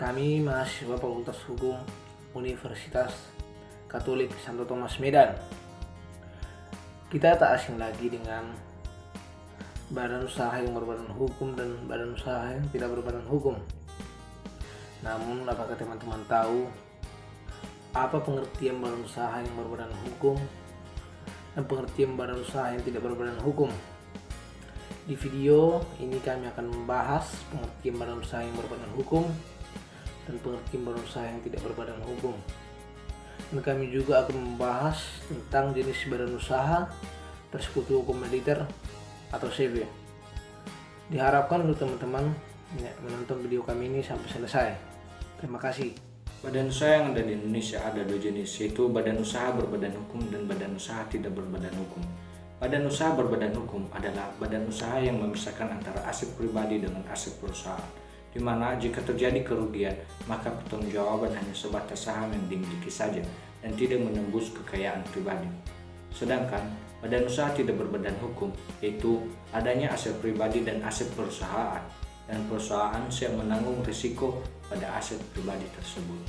Kami mahasiswa Fakultas Hukum Universitas Katolik Santo Thomas Medan. Kita tak asing lagi dengan badan usaha yang berbadan hukum dan badan usaha yang tidak berbadan hukum. Namun, apakah teman-teman tahu apa pengertian badan usaha yang berbadan hukum dan pengertian badan usaha yang tidak berbadan hukum? Di video ini kami akan membahas pengertian badan usaha yang berbadan hukum dan pengertian badan usaha yang tidak berbadan hukum. Dan kami juga akan membahas tentang jenis badan usaha, persekutu komediter atau CV. Diharapkan untuk teman-teman menonton video kami ini sampai selesai. Terima kasih. Badan usaha yang ada di Indonesia ada dua jenis, yaitu badan usaha berbadan hukum dan badan usaha tidak berbadan hukum. Badan usaha berbadan hukum adalah badan usaha yang memisahkan antara aset pribadi dengan aset perusahaan, di mana jika terjadi kerugian, maka pertanggungjawaban hanya sebatas saham yang dimiliki saja dan tidak menembus kekayaan pribadi. Sedangkan badan usaha tidak berbadan hukum yaitu adanya aset pribadi dan aset perusahaan, dan perusahaan siap menanggung risiko pada aset pribadi tersebut.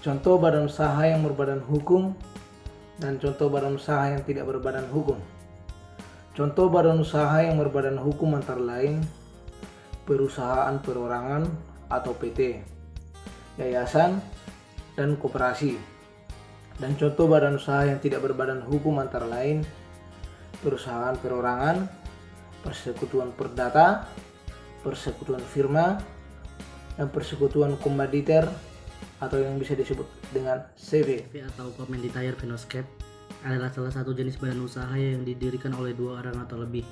Contoh badan usaha yang berbadan hukum dan contoh badan usaha yang tidak berbadan hukum. Contoh badan usaha yang berbadan hukum antara lain perusahaan perorangan atau PT, yayasan, dan koperasi. Dan contoh badan usaha yang tidak berbadan hukum antara lain perusahaan perorangan, persekutuan perdata, persekutuan firma, dan persekutuan komediter atau yang bisa disebut dengan CV. Atau Komeditayer Finoscape adalah salah satu jenis badan usaha yang didirikan oleh dua orang atau lebih.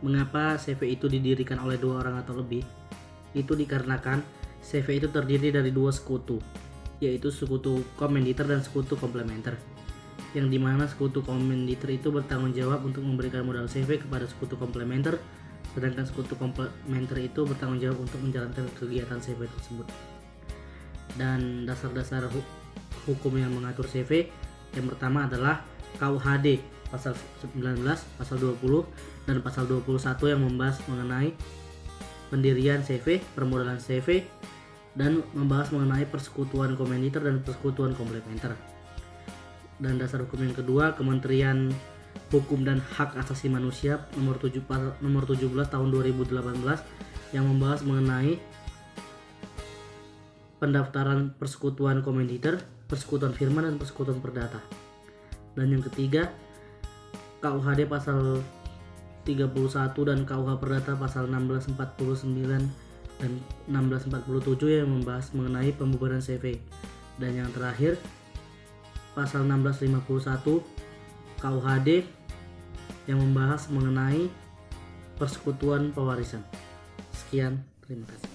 Mengapa CV itu didirikan oleh dua orang atau lebih? Itu dikarenakan CV itu terdiri dari dua sekutu, yaitu sekutu komediter dan sekutu komplementer, yang dimana sekutu komediter itu bertanggung jawab untuk memberikan modal CV kepada sekutu komplementer, sedangkan sekutu komplementer itu bertanggung jawab untuk menjalankan kegiatan CV tersebut. Dan dasar-dasar hukum yang mengatur CV yang pertama adalah KUHD pasal 19, pasal 20, dan pasal 21 yang membahas mengenai pendirian CV, permodalan CV, dan membahas mengenai persekutuan komediter dan persekutuan komplementer. Dan dasar hukum yang kedua, Kementerian Hukum dan Hak Asasi Manusia nomor 17 tahun 2018 yang membahas mengenai pendaftaran persekutuan komediter, persekutuan firma, dan persekutuan perdata. Dan yang ketiga, KUHD pasal 31 dan KUH Perdata pasal 1649 dan 1647 yang membahas mengenai pembubaran CV. Dan yang terakhir, pasal 1651 KUHD yang membahas mengenai persekutuan pewarisan. Sekian, terima kasih.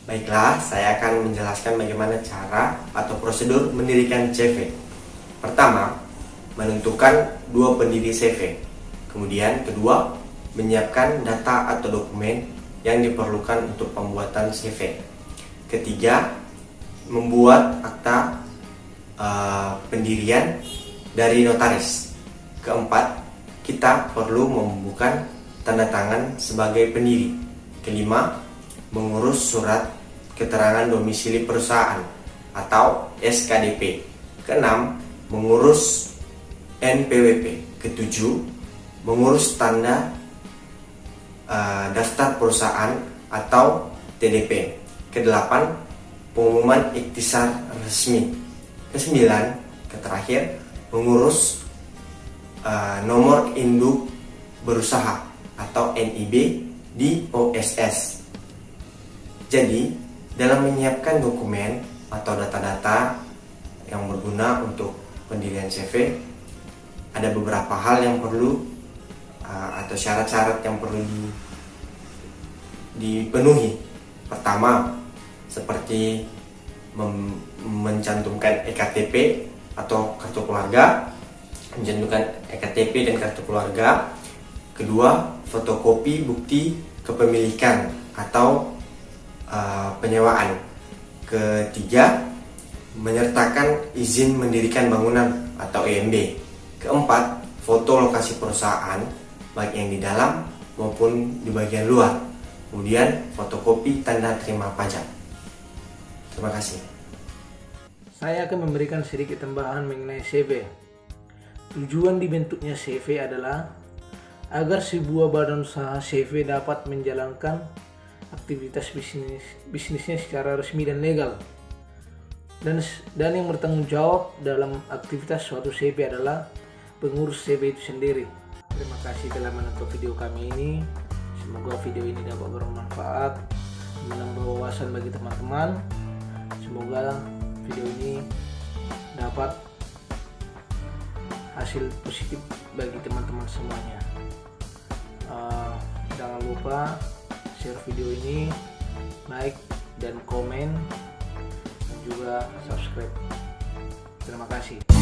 Baiklah, saya akan menjelaskan bagaimana cara atau prosedur mendirikan CV. Pertama, menentukan dua pendiri CV. Kemudian kedua, menyiapkan data atau dokumen yang diperlukan untuk pembuatan CV. Ketiga, membuat akta pendirian dari notaris. Keempat, kita perlu membubuhkan tanda tangan sebagai pendiri. Kelima, mengurus surat keterangan domisili perusahaan atau SKDP. Keenam, mengurus NPWP. Ketujuh, mengurus tanda daftar perusahaan atau TDP. Kedelapan, pengumuman ikhtisar resmi. Kesembilan, terakhir, mengurus nomor induk berusaha atau NIB di OSS. Jadi, dalam menyiapkan dokumen atau data-data yang berguna untuk pendirian CV, ada beberapa hal yang perlu atau syarat-syarat yang perlu dipenuhi. Pertama, seperti mencantumkan EKTP atau kartu keluarga, mencantumkan EKTP dan kartu keluarga. Kedua, fotokopi bukti kepemilikan atau penyewaan. Ketiga, menyertakan izin mendirikan bangunan atau IMB. Keempat, foto lokasi perusahaan baik yang di dalam maupun di bagian luar. kemudian fotokopi tanda terima pajak. Terima kasih. Saya akan memberikan sedikit tambahan mengenai CV. Tujuan dibentuknya CV adalah agar sebuah badan usaha CV dapat menjalankan aktivitas bisnisnya secara resmi dan legal. Dan yang bertanggung jawab dalam aktivitas suatu CV adalah pengurus CV itu sendiri. Terima kasih telah menonton video kami ini. Semoga video ini dapat bermanfaat, menambah wawasan bagi teman-teman. Semoga video ini dapat hasil positif bagi teman-teman semuanya. Jangan lupa share video ini, like dan komen, dan juga subscribe. Terima kasih.